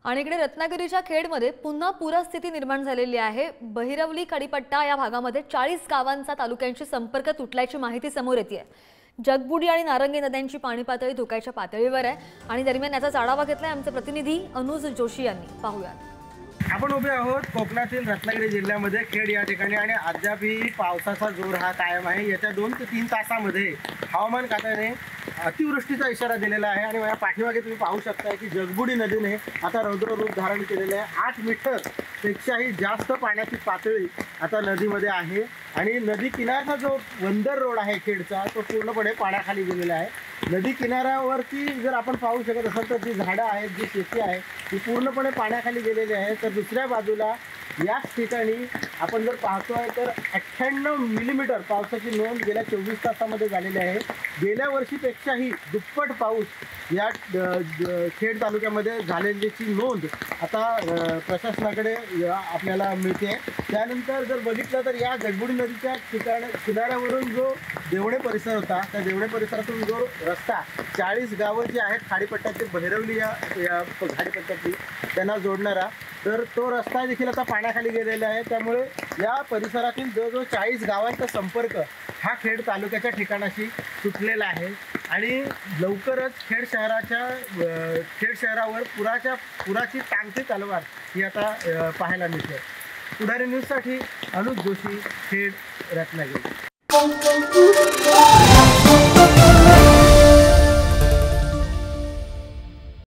आणि इकडे रत्नागिरीच्या खेडमध्ये पुन्हा पूरस्थिती निर्माण झालेली आहे। बहिरवली कडीपट्टा या भागामध्ये 40 गावांचा तालुक्यांशी संपर्क तुटल्याची माहिती समोर येते। जगबुडी आणि नारंगी नद्यांची पाणी पातळी धोक्याच्या पातळीवर आहे आणि दरम्यान याचा आढावा घेतलाय आमचे प्रतिनिधी अनुज जोशी यांनी। पाहूया। आपण उभे आहोत कोकणातील रत्नागिरी जिल्ह्यामध्ये खेड या ठिकाणी आणि अद्यापही पावसाचा जोर हा कायम आहे। येत्या 2 ते 3 तासांमध्ये हवामान खात्याने अतिवृष्टीचा इशारा दिलेला आहे आणि या पाठीमागे तुम्ही पाहू शकता की जगबुडी नदीने आता रौद्र रूप धारण केलेले आहे। 8 मीटर पेक्षाही जास्त पाण्याची पातळी आता नदीमध्ये आहे आणि नदी किनाऱ्याचा जो बंदर रोड आहे खेडचा तो पूर्णपणे पाण्याखाली गेलेला आहे। नदी किनाऱ्यावरती जर आपण पाहू शकत असाल तर जी झाडं आहेत, जी शेती आहे ती पूर्णपणे पाण्याखाली गेलेली आहे। तर दुसऱ्या बाजूला याच ठिकाणी आपण जर पाहतोय तर 98 मिलीमीटर पावसाची नोंद गेल्या 24 तासामध्ये झालेली आहे। गेल्या वर्षीपेक्षाही दुप्पट पाऊस या खेड तालुक्यामध्ये झालेलीची नोंद आता प्रशासनाकडे आपल्याला मिळते। त्यानंतर जर बघितलं तर या जगबुडी नदीच्या किनाऱ्यावरून जो देवणे परिसर होता त्या देवणे परिसरातून जो रस्ता 40 गावं जी आहेत खाडीपट्ट्यातील बहिरवली या खाडीपट्ट्यातली त्यांना जोडणारा, तर तो रस्ता देखील आता पाण्याखाली गेलेला आहे। त्यामुळे या परिसरातील जवळजवळ 40 गावांचा संपर्क हा खेड तालुक्याच्या ठिकाणाशी तुटलेला आहे आणि लवकरच खेड शहरावर पुराची टांगती तलवार ही आता पाहायला मिळते। पुढारी न्यूजसाठी अनुज जोशी, खेड, रत्नागिरी।